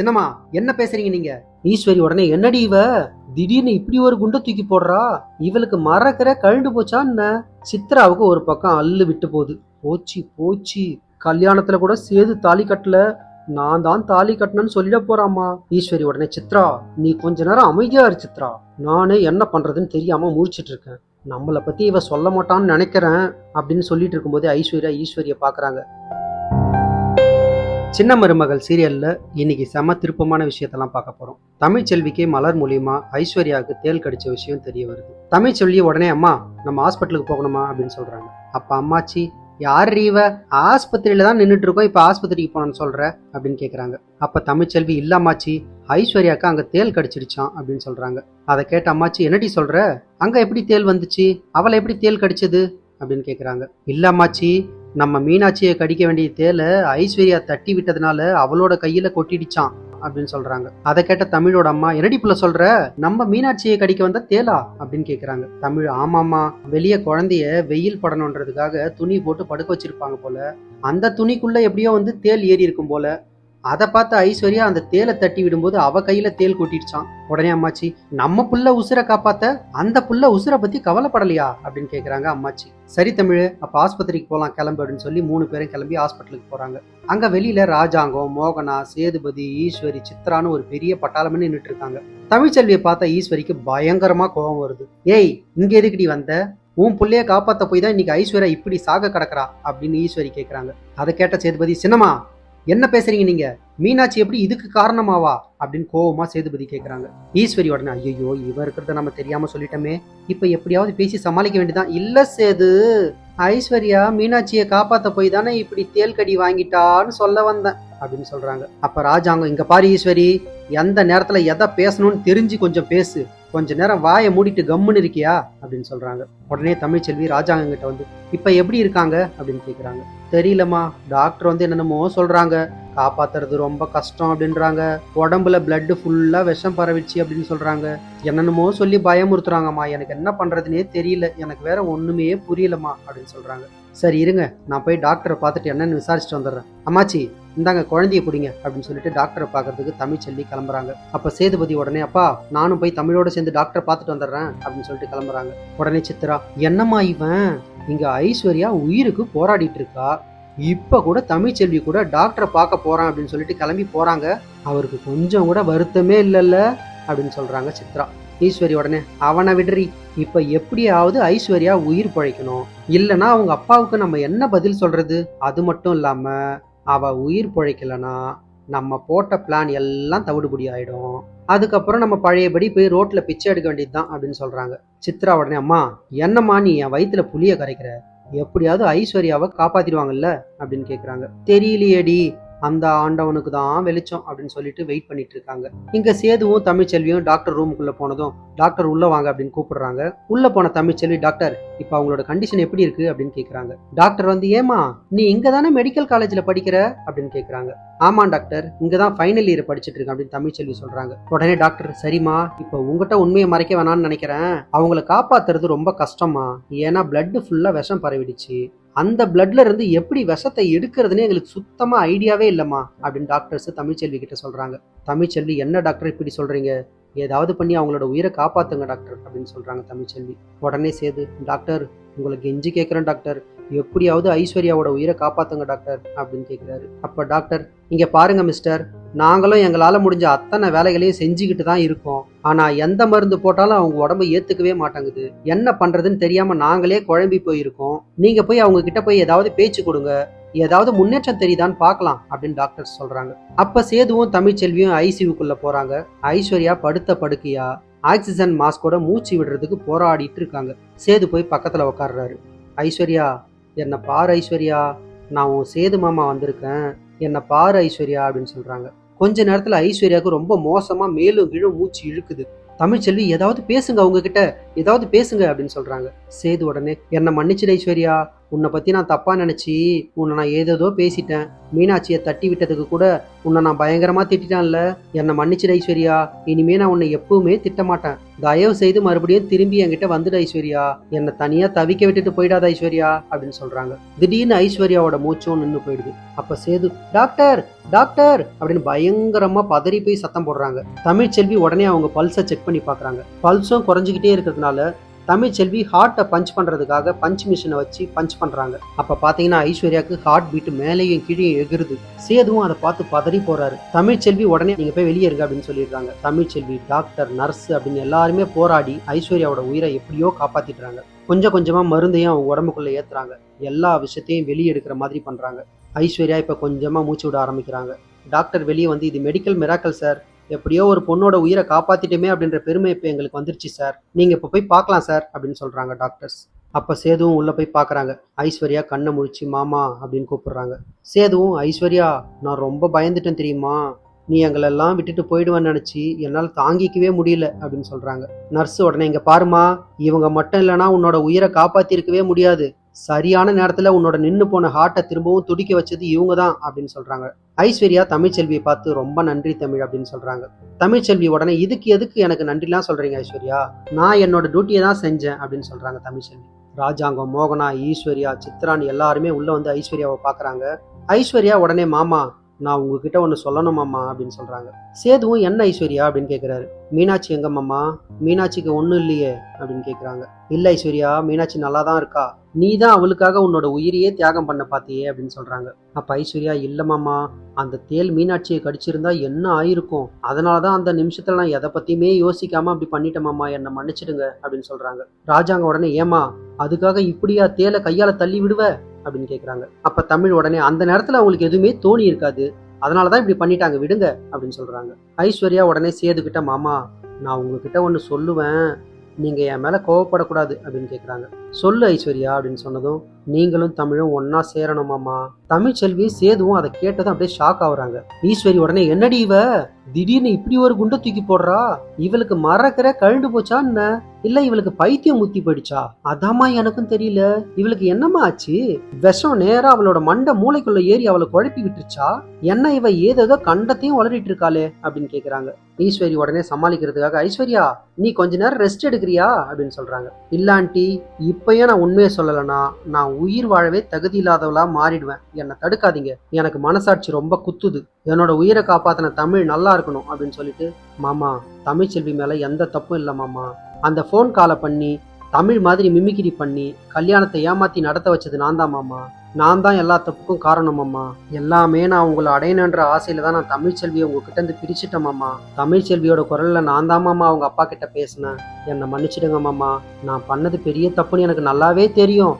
சின்னம்மா என்ன பேசுறீங்க நீங்க? ஈஸ்வரி உடனே என்னடி இவ திடீர்னு இப்படி ஒரு குண்டை தூக்கி போடுறா, இவளுக்கு மறக்கிற கழுண்டு போச்சா என்ன? சித்ராவுக்கு ஒரு பக்கம் அல்லு விட்டு போகுது. போச்சு போச்சு, கல்யாணத்துல கூட சேது தாலி கட்டல, நான் தான் தாலி கட்டணும்னு சொல்லிட போறாமா. ஈஸ்வரி உடனே சித்ரா நீ கொஞ்ச நேரம் அமைதியா இரு சித்ரா, நானே என்ன பண்றதுன்னு தெரியாம முழிச்சிட்டு இருக்கேன், நம்மளை பத்தி இவ சொல்ல மாட்டான்னு நினைக்கிறேன் அப்படின்னு சொல்லிட்டு இருக்கும்போது ஈஸ்வரிய பாக்குறாங்க. சின்ன மருமகள் சீரியல்ல இன்னைக்கு செம திருப்பமான விஷயத்தெல்லாம் பார்க்க போறோம். தமிழ்ச்செல்விக்கு மலர் மூலியமா ஐஸ்வர்யாவுக்கு தேல் கடிச்ச விஷயம் தெரிய வருது. தமிழ்ச்செல்வி உடனே அம்மா நம்ம ஹாஸ்பிட்டலுக்கு போகணுமா அப்படின்னு சொல்றாங்க. அப்ப அம்மாச்சி யார் இவ, ஆஸ்பத்திரியில தான் நின்றுட்டு இருக்கோம், இப்ப ஆஸ்பத்திரிக்கு போனோம்னு சொல்ற அப்படின்னு கேக்குறாங்க. அப்ப தமிழ்ச்செல்வி இல்ல அம்மாச்சி, ஐஸ்வர்யாக்கு அங்க தேல் கடிச்சிடுச்சான் அப்படின்னு சொல்றாங்க. அதை கேட்ட அம்மாச்சி என்னடி சொல்ற, அங்க எப்படி தேல் வந்துச்சு, அவளை எப்படி தேல் கடிச்சது அப்படின்னு கேக்குறாங்க. இல்ல அம்மாச்சி, நம்ம மீனாட்சியை கடிக்க வேண்டிய தேலை ஐஸ்வர்யா தட்டி விட்டதுனால அவளோட கையில கொட்டிடுச்சான் அப்படின்னு சொல்றாங்க. அதை கேட்ட தமிழோட அம்மா என்னடி புள்ள சொல்ற, நம்ம மீனாட்சியை கடிக்க வந்த தேலா அப்படின்னு கேக்குறாங்க. தமிழ் ஆமாமா, வெளியே குழந்தைய வெயில் படணுன்றதுக்காக துணி போட்டு படுக்க வச்சிருப்பாங்க போல, அந்த துணிக்குள்ள எப்படியோ வந்து தேல் ஏறி இருக்கும் போல, அதை பார்த்து ஐஸ்வர்யா அந்த தேலை தட்டி விடும்போது அவ கையில தேல் கொட்டிடுச்சான். உடனே அம்மாச்சி நம்ம புள்ள உசுரை காப்பாத்த அந்த புள்ள உசுரை பத்தி கவலைப்படலையா அப்படின்னு கேக்குறாங்க அம்மாச்சி. சரி தமிழ், அப்ப ஆஸ்பத்திரிக்கு போலாம் கிளம்பு அப்படின்னு சொல்லி 3 பேரும் கிளம்பி ஹாஸ்பிட்டலுக்கு போறாங்க. அங்க வெளியில ராஜாங்கம், மோகனா, சேதுபதி, ஈஸ்வரி, சித்ரான்னு ஒரு பெரிய பட்டாளமே நின்றுட்டு இருக்காங்க. தமிழ்ச்செல்வியை பார்த்த ஈஸ்வரிக்கு பயங்கரமா கோபம் வருது. ஏய் இங்க எதுக்குடி வந்த, உன் புள்ளைய காப்பாத்த போய் தான் இன்னைக்கு ஐஸ்வர்யா இப்படி சாக கிடக்குறா அப்படின்னு ஈஸ்வரி கேக்குறாங்க. அதை கேட்ட சேதுபதி சின்னமா என்ன பேசுறீங்க நீங்க, மீனாட்சி எப்படி இதுக்கு காரணமாவா அப்படின்னு கோவமா சேதுபதி கேக்குறாங்க. ஈஸ்வரி உடனே ஐயோ இவ இருக்கிறத நம்ம தெரியாம சொல்லிட்டோமே, இப்ப எப்படியாவது பேசி சமாளிக்க வேண்டியதான். இல்ல சேது, ஐஸ்வர்யா மீனாட்சியை காப்பாத்த போய் தானே இப்படி தேல்கடி வாங்கிட்டான்னு சொல்ல வந்தேன் அப்படின்னு சொல்றாங்க. அப்ப ராஜாங்கம் இங்க பாரு ஈஸ்வரி, எந்த நேரத்துல எதை பேசணும்னு தெரிஞ்சு கொஞ்சம் பேசு, கொஞ்ச நேரம் வாயை மூடிட்டு கம்முன்னு இருக்கியா அப்படின்னு சொல்றாங்க. உடனே தமிழ்ச்செல்வி ராஜாங்க கிட்ட வந்து இப்ப எப்படி இருக்காங்க அப்படின்னு கேக்குறாங்க. தெரியலமா, டாக்டர் வந்து என்னென்னமோ சொல்றாங்க, காப்பாத்துறது ரொம்ப கஷ்டம் அப்படின்றாங்க, உடம்புல பிளட் ஃபுல்லா விஷம் பரவிச்சு அப்படின்னு சொல்றாங்க, என்னென்னமோ சொல்லி பயமுறுத்துறாங்கம்மா, எனக்கு என்ன பண்றதுன்னே தெரியல, எனக்கு வேற ஒண்ணுமே புரியலமா அப்படின்னு சொல்றாங்க. சரி இருங்க, நான் போய் டாக்டரை பார்த்துட்டு என்னன்னு விசாரிச்சுட்டு வந்துடுறேன். அம்மாச்சி இந்தாங்க குழந்தைய பிடிங்க அப்படின்னு சொல்லிட்டு டாக்டரை பார்க்கறதுக்கு தமிழ்ச்செல்வி கிளம்புறாங்க. அப்ப சேதுபதி உடனே அப்பா நானும் போய் தமிழோட சேர்ந்து டாக்டரை பார்த்துட்டு வந்துடுறேன் அப்படின்னு சொல்லிட்டு கிளம்புறாங்க. உடனே சித்ரா என்னம்மா இவன், இங்க ஐஸ்வர்யா உயிருக்கு போராடிட்டு இருக்கா, இப்ப கூட தமிழ்ச்செல்வி கூட டாக்டரை பார்க்க போறான் அப்படின்னு சொல்லிட்டு கிளம்பி போறாங்க, அவருக்கு கொஞ்சம் கூட வருத்தமே இல்லைல்ல அப்படின்னு சொல்றாங்க சித்ரா. ஈஸ்வரி உடனே அவனை விடுறி, இப்ப எப்படியாவது ஐஸ்வர்யா உயிர் பழைக்கணும், இல்லைன்னா அவங்க அப்பாவுக்கு நம்ம என்ன பதில் சொல்றது, அது மட்டும் இல்லாம அவ உயிர் பழைக்கலனா நம்ம போட்ட பிளான் எல்லாம் தவிடுபடி ஆயிடும், அதுக்கப்புறம் நம்ம பழையபடி போய் ரோட்ல பிச்சை எடுக்க வேண்டியதுதான் அப்படின்னு சொல்றாங்க. சித்ரா உடனே அம்மா என்னம்மா நீ என் வயிற்றுல புளிய கரைக்கிற, எப்படியாவது ஐஸ்வர்யாவை காப்பாத்திடுவாங்கல்ல அப்படின்னு கேக்குறாங்க. தெரியலையேடி, அந்த ஆண்டவனுக்கு தான் வெளிச்சம் அப்படின்னு சொல்லிட்டு வெயிட் பண்ணிட்டு இருக்காங்க. இங்க சேதுவும் தமிழ்ச்செல்வியும் டாக்டர் ரூமுக்குள்ள போனதும் டாக்டர் உள்ள வாங்க அப்படின்னு கூப்பிடுறாங்க. உள்ள போன தமிழ்ச்செல்வி டாக்டர் இப்ப அவங்களோட கண்டிஷன் எப்படி இருக்கு அப்படின்னு கேக்குறாங்க. டாக்டர் வந்து ஏமா நீ இங்க தானே மெடிக்கல் காலேஜ்ல படிக்கிற அப்படின்னு கேக்குறாங்க. ஆமா டாக்டர், இங்கதான் ஃபைனல் இயர் படிச்சுட்டு இருக்கேன் அப்படின்னு தமிழ்ச்செல்வி சொல்றாங்க. உடனே டாக்டர் சரிம்மா, இப்ப உங்ககிட்ட உண்மையை மறைக்க வேணாம்னு நினைக்கிறேன், அவங்களை காப்பாத்துறது ரொம்ப கஷ்டமா, ஏன்னா பிளட் ஃபுல்லா விஷம் பரவிடுச்சு, அந்த பிளட்ல இருந்து எப்படி விஷத்தை எடுக்கிறதுனே எங்களுக்கு சுத்தமா ஐடியாவே இல்லம்மா அப்படின்னு டாக்டர்ஸ் தமிழ்ச்செல்வி கிட்ட சொல்றாங்க. தமிழ்ச்செல்வி என்ன டாக்டர் இப்படி சொல்றீங்க, ஏதாவது பண்ணி அவங்களோட உயிரை காப்பாத்துங்க டாக்டர் அப்படின்னு சொல்றாங்க தமிழ்ச்செல்வி. உடனே சேது டாக்டர் உங்களுக்கு கெஞ்சி கேட்கிறேன் டாக்டர், எப்படியாவது ஐஸ்வர்யாவோட உயிரை காப்பாத்துங்க டாக்டர் அப்படின்னு கேட்கிறாரு. அப்ப டாக்டர் இங்க பாருங்க மிஸ்டர், நாங்களும் எங்களால முடிஞ்ச அத்தனை வேலைகளையும் செஞ்சுக்கிட்டு தான் இருக்கோம், ஆனா எந்த மருந்து போட்டாலும் அவங்க உடம்பு ஏத்துக்கவே மாட்டேங்குது, என்ன பண்றதுன்னு தெரியாம நாங்களே குழம்பி போயிருக்கோம், நீங்க போய் அவங்க கிட்ட போய் ஏதாவது பேச்சு கொடுங்க, ஏதாவது முன்னேற்றம் தெரியுதான்னு பார்க்கலாம் அப்படின்னு டாக்டர் சொல்றாங்க. அப்ப சேதுவும் தமிழ்ச்செல்வியும் ஐசியூக்குள்ள போறாங்க. ஐஸ்வர்யா படுத்த படுக்கையா ஆக்சிஜன் மாஸ்கோட மூச்சு விடுறதுக்கு போராடிட்டு இருக்காங்க. சேது போய் பக்கத்துல உட்கார்றாரு. ஐஸ்வர்யா என்னை பாரு ஐஸ்வர்யா, நான் உன் சேது மாமா வந்திருக்கேன், என்னை பாரு ஐஸ்வர்யா அப்படின்னு சொல்றாங்க. கொஞ்ச நேரத்துல ஐஸ்வர்யாவுக்கு ரொம்ப மோசமா மேலும் கீழும் மூச்சு இழுக்குது. தமிழ்ச்செல்வி ஏதாவது பேசுங்க அவங்க கிட்ட, ஏதாவது பேசுங்க அப்படின்னு சொல்றாங்க. சேது உடனே என்ன மன்னிச்சிடு ஐஸ்வர்யா, உன்னை பத்தி நான் தப்பா நினைச்சு உன்னை நான் ஏதேதோ பேசிட்டேன். மீனாட்சியை தட்டி விட்டதுக்கு கூட உன்னை நான் பயங்கரமா திட்டேன்ல. என்னை மன்னிச்சிடு ஐஸ்வர்யா, இனிமே நான் உன்னை எப்பவுமே திட்ட மாட்டேன். தயவு செய்து மறுபடியும் திரும்பி என்கிட்ட வந்துடு ஐஸ்வர்யா, என்னை தனியா தவிக்க விட்டுட்டு போயிடாத ஐஸ்வர்யா அப்படின்னு சொல்றாங்க. திடீர்னு ஐஸ்வர்யாவோட மூச்சும் நின்று போயிடுது. அப்ப சேது டாக்டர் டாக்டர் அப்படின்னு பயங்கரமா பதறி போய் சத்தம் போடுறாங்க. தமிழ்ச்செல்வி உடனே அவங்க பல்ஸை செக் பண்ணி பாக்குறாங்க. பல்ஸும் குறைஞ்சிக்கிட்டே இருக்கிறதுனால தமிழ்ச்செல்வி ஹார்ட்டை பஞ்ச் பண்றதுக்காக பஞ்ச் மிஷினை வச்சு பஞ்ச் பண்றாங்க. அப்ப பாத்தீங்கன்னா ஐஸ்வர்யாவுக்கு ஹார்ட் பீட் மேலேயும் கீழே எகிருது. சேதுவும் அதை பார்த்து பதறி போறாரு. தமிழ்ச்செல்வி உடனே நீங்க போய் வெளியே இருங்க அப்படின்னு சொல்லிடுறாங்க. தமிழ்ச்செல்வி, டாக்டர், நர்ஸ் அப்படின்னு எல்லாருமே போராடி ஐஸ்வர்யாவோட உயிரை எப்படியோ காப்பாத்திடுறாங்க. கொஞ்சம் கொஞ்சமா மருந்தையும் அவங்க உடம்புக்குள்ள ஏத்துறாங்க. எல்லா விஷயத்தையும் வெளியே எடுக்கிற மாதிரி பண்றாங்க. ஐஸ்வர்யா இப்ப கொஞ்சமா மூச்சு விட ஆரம்பிக்கிறாங்க. டாக்டர் வெளியே வந்து இது மெடிக்கல் மிராக்கல் சார், எப்படியோ ஒரு பொண்ணோட உயிரை காப்பாத்திட்டுமே அப்படின்ற பெருமை இப்ப எங்களுக்கு வந்துருச்சு சார், நீங்க இப்ப போய் பார்க்கலாம் சார் அப்படின்னு சொல்றாங்க டாக்டர்ஸ். அப்ப சேதுவும் உள்ள போய் பாக்குறாங்க. ஐஸ்வர்யா கண்ணை முழிச்சு மாமா அப்படின்னு கூப்பிடுறாங்க. சேதுவும் ஐஸ்வர்யா நான் ரொம்ப பயந்துட்டேன் தெரியுமா, நீ எங்களெல்லாம் விட்டுட்டு போயிடுவேன்னு நினைச்சு என்னால் தாங்கிக்கவே முடியல அப்படின்னு சொல்றாங்க. நர்ஸ் உடனே இங்க பாருமா, இவங்க மட்டும் இல்லைன்னா உன்னோட உயிரை காப்பாத்தி இருக்கவே முடியாது. சரியான நேரத்துல உன்னோட நின்னு போன ஹார்ட்டை திரும்பவும் துடிக்க வச்சது இவங்க தான் அப்படின்னு சொல்றாங்க. ஐஸ்வர்யா தமிழ்ச்செல்வியை பார்த்து ரொம்ப நன்றி தமிழ் அப்படின்னு சொல்றாங்க. தமிழ்ச்செல்வி உடனே இதுக்கு எதுக்கு எனக்கு நன்றிலாம் சொல்றீங்க ஐஸ்வர்யா, நான் என்னோட டியூட்டியை தான் செஞ்சேன் அப்படின்னு சொல்றாங்க தமிழ்ச்செல்வி. ராஜாங்கம், மோகனா, ஈஸ்வர்யா, சித்ரான்னு எல்லாருமே உள்ள வந்து ஐஸ்வர்யாவை பாக்குறாங்க. ஐஸ்வர்யா உடனே மாமா நான் உங்ககிட்ட ஒன்று சொல்லணுமாம்மா அப்படின்னு சொல்றாங்க. சேதுவும் என்ன ஐஸ்வர்யா அப்படின்னு கேட்குறாரு. மீனாட்சி எங்க மாமா, மீனாட்சிக்கு ஒன்றும் இல்லையே அப்படின்னு கேட்குறாங்க. இல்லை ஐஸ்வர்யா, மீனாட்சி நல்லா தான் இருக்கா, நீ தான் அவளுக்காக உன்னோட உயிரையே தியாகம் பண்ண பாத்தியே அப்படின்னு சொல்றாங்க. அப்ப ஐஸ்வர்யா இல்ல மாமா, அந்த தேல் மீனாட்சியை கடிச்சிருந்தா என்ன ஆயிருக்கும், அதனாலதான் அந்த நிமிஷத்துல நான் எதை பத்தியுமே யோசிக்காம அப்படி பண்ணிட்டேன் மாமா, என்னை மன்னிச்சிடுங்க அப்படின்னு சொல்றாங்க. ராஜாங்க உடனே ஏமா அதுக்காக இப்படியா தேலை கையால தள்ளி விடுவ அப்படின்னு கேக்குறாங்க. அப்ப தமிழ் உடனே அந்த நேரத்துல அவங்களுக்கு எதுவுமே தோணி இருக்காது, அதனாலதான் இப்படி பண்ணிட்டாங்க விடுங்க அப்படின்னு சொல்றாங்க. ஐஸ்வர்யா உடனே சேதுகிட்ட மாமா நான் உங்ககிட்ட ஒன்று சொல்லுவேன், நீங்க என் மேல கோவப்படக்கூடாது அப்படின்னு கேக்குறாங்க. சொல்லு ஐஸ்வர்யா அப்படின்னு சொன்னதும் நீங்களும் தமிழும் ஒன்னா சேரணுமாமா. தமிழ்ச்செல்வி சேதுவும் அதை கேட்டதும் அப்படியே ஷாக் ஆகுறாங்க. ஈஸ்வரி உடனே என்னடி இவ திடீர்னு இப்படி ஒரு குண்டை தூக்கி போடுறா, இவளுக்கு மறக்கிற கழுண்டு போச்சா என்ன, இல்ல இவளுக்கு பைத்தியம் முத்தி போயிடுச்சா, அதாம்மா எனக்கும் தெரியல, இவளுக்கு என்னமா ஆச்சு, விஷம் நேரா அவளோட மண்டை மூளைக்குள்ள ஏறி அவளை குழப்பி விட்டுருச்சா, என்ன இவ ஏதோ கண்டத்தையும் வளரிட்டு இருக்காளே அப்படின்னு கேக்குறாங்க. ஈஸ்வரி உடனே சமாளிக்கிறதுக்காக ஐஸ்வர்யா நீ கொஞ்ச நேரம் ரெஸ்ட் எடுக்கிறியா அப்படின்னு சொல்றாங்க. இல்லாண்டி இப்பயே நான் உண்மையை சொல்லலைன்னா நான் உயிர் வாழவே தகுதி இல்லாதவளா மாறிடுவேன், என்னை தடுக்காதீங்க, எனக்கு மனசாட்சி ரொம்ப குத்துது, என்னோட உயிரை காப்பாத்தின தமிழ் நல்லா இருக்கணும் அப்படின்னு சொல்லிட்டு மாமா தமிழ்ச்செல்வி மேல எந்த தப்பும் இல்லை மாமா, அந்த போன் காலை பண்ணி தமிழ் மாதிரி மிமிக்கிரி பண்ணி கல்யாணத்தை ஏமாத்தி நடத்த வச்சது நான் தான் மாமா, நான் தான் எல்லா தப்புக்கும் காரணம் அம்மா, எல்லாமே நான் உங்களை அடையணுன்ற ஆசையில தான் நான் தமிழ்ச்செல்வியை உங்ககிட்ட இருந்து பிரிச்சுட்டேன் மாமா, தமிழ்ச்செல்வியோட குரல்ல நான் தான் மாமா அவங்க அப்பா கிட்ட பேசினேன், என்னை மன்னிச்சிடுங்க மாமா, நான் பண்ணது பெரிய தப்புன்னு எனக்கு நல்லாவே தெரியும்,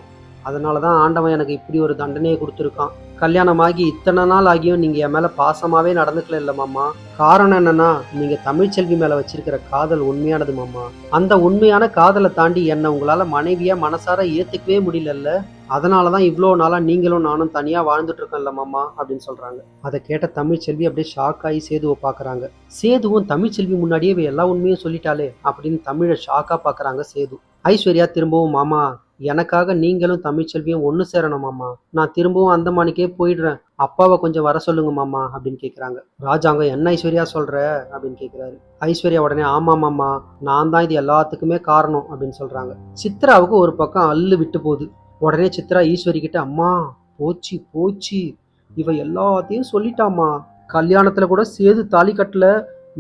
அதனாலதான் ஆண்டவன் எனக்கு இப்படி ஒரு தண்டனையை கொடுத்துருக்கான், கல்யாணமாகி இத்தனை நாள் ஆகியும் நீங்க என் மேல பாசமாவே நடந்துக்கல இல்ல மாமா, காரணம் என்னன்னா நீங்க தமிழ்ச்செல்வி மேல வச்சிருக்கிற காதல் உண்மையானது மாமா, அந்த உண்மையான காதலை தாண்டி என்ன உங்களால மனைவியா மனசார ஏத்துக்கவே முடியல, அதனாலதான் இவ்வளோ நாளா நீங்களும் நானும் தனியா வாழ்ந்துட்டு இருக்கோம்ல மாமா அப்படின்னு சொல்றாங்க. அதை கேட்ட தமிழ்ச்செல்வி அப்படியே ஷாக் ஆகி சேதுவை பாக்குறாங்க. சேதுவும் தமிழ்ச்செல்வி முன்னாடியே எல்லா உண்மையும் சொல்லிட்டாலே அப்படின்னு தமிழை ஷாக்கா பாக்குறாங்க சேது. ஐஸ்வர்யா திரும்பவும் மாமா எனக்காக நீங்களும் தமிழ்ச்செல்வியும் ஒன்று சேரணும் மாமா, நான் திரும்பவும் அந்தமானுக்கே போயிடுறேன், அப்பாவை கொஞ்சம் வர சொல்லுங்க மாமா அப்படின்னு கேட்குறாங்க. ராஜாங்க என்ன ஐஸ்வர்யா சொல்ற அப்படின்னு கேட்குறாரு. ஐஸ்வர்யா உடனே ஆமா மாமா நான் தான் இது எல்லாத்துக்குமே காரணம் அப்படின்னு சொல்றாங்க. சித்ராவுக்கு ஒரு பக்கம் அல்லு விட்டு போகுது. உடனே சித்ரா ஈஸ்வரி கிட்ட அம்மா போச்சு போச்சு, இவ எல்லாத்தையும் சொல்லிட்டாமா, கல்யாணத்துல கூட சேது தாலி கட்டல,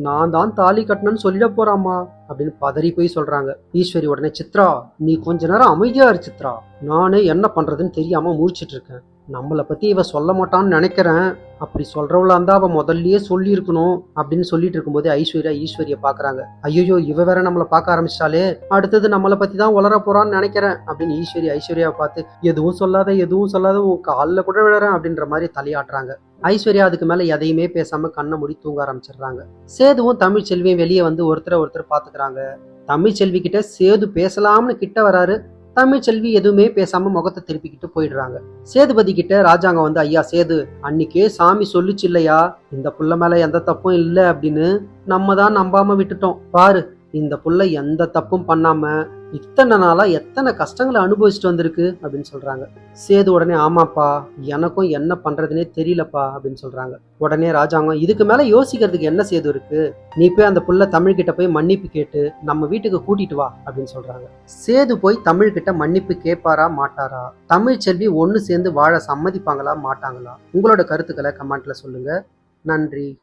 நான் தான் தாலி கட்டணும்னு சொல்லிட போறாமா அப்படின்னு பதறி போய் சொல்றாங்க. ஈஸ்வரி உடனே சித்ரா நீ கொஞ்ச நேரம் அமைதியா இரு சித்ரா, நானே என்ன பண்றதுன்னு தெரியாம முழிச்சிட்டு இருக்கேன், நம்மளை பத்தி இவ சொல்ல மாட்டான்னு நினைக்கிறேன், அப்படி சொல்றவளா இருந்தா அவ முதல்லயே சொல்லி இருக்கணும் அப்படின்னு சொல்லிட்டு இருக்கும்போது ஈஸ்வரிய பாக்குறாங்க. ஐயோ இவ வேற நம்மளை பார்க்க ஆரம்பிச்சாலே, அடுத்தது நம்மளை பத்தி தான் உளர போறான்னு நினைக்கிறேன் அப்படின்னு ஐஸ்வர்யாவை பார்த்து எதுவும் சொல்லாத உன் காலில் கூட விழறேன் அப்படின்ற மாதிரி தலையாட்டுறாங்க. ஐஸ்வர்யா அதுக்கு மேல எதையுமே பேசாம கண்ணை மூடி தூங்க ஆரம்பிச்சிடுறாங்க. சேதுவும் தமிழ்ச்செல்வியும் வெளியே வந்து ஒருத்தர் பாத்துக்கிறாங்க. தமிழ்ச்செல்வி கிட்ட சேது பேசலாம்னு கிட்ட வராரு. தமிழ்ச்செல்வி எதுவுமே பேசாம முகத்தை திருப்பிக்கிட்டு போயிடுறாங்க. சேதுபதி கிட்ட ராஜாங்க வந்து ஐயா சேது அன்னைக்கே சாமி சொல்லுச்சு இல்லையா, இந்த புள்ள மேல எந்த தப்பும் இல்லை அப்படின்னு, நம்ம தான் நம்பாம விட்டுட்டோம், பாரு இந்த புள்ள எந்த தப்பும் பண்ணாம இத்தனை நாளா எத்தனை கஷ்டங்களை அனுபவிச்சுட்டு வந்திருக்கு அப்படின்னு சொல்றாங்க. சேது உடனே ஆமாப்பா, எனக்கும் என்ன பண்றதுனே தெரியலப்பா அப்படின்னு சொல்றாங்க. உடனே ராஜாங்கம், இதுக்கு மேல யோசிக்கிறதுக்கு என்ன சேது இருக்கு, நீ போய் அந்த புள்ள தமிழ் கிட்ட போய் மன்னிப்பு கேட்டு நம்ம வீட்டுக்கு கூட்டிட்டு வா அப்படின்னு சொல்றாங்க. சேது போய் தமிழ் கிட்ட மன்னிப்பு கேட்பாரா மாட்டாரா? தமிழ் செல்வி ஒன்னு சேர்ந்து வாழ சம்மதிப்பாங்களா மாட்டாங்களா? உங்களோட கருத்துக்களை கமெண்ட்ல சொல்லுங்க. நன்றி.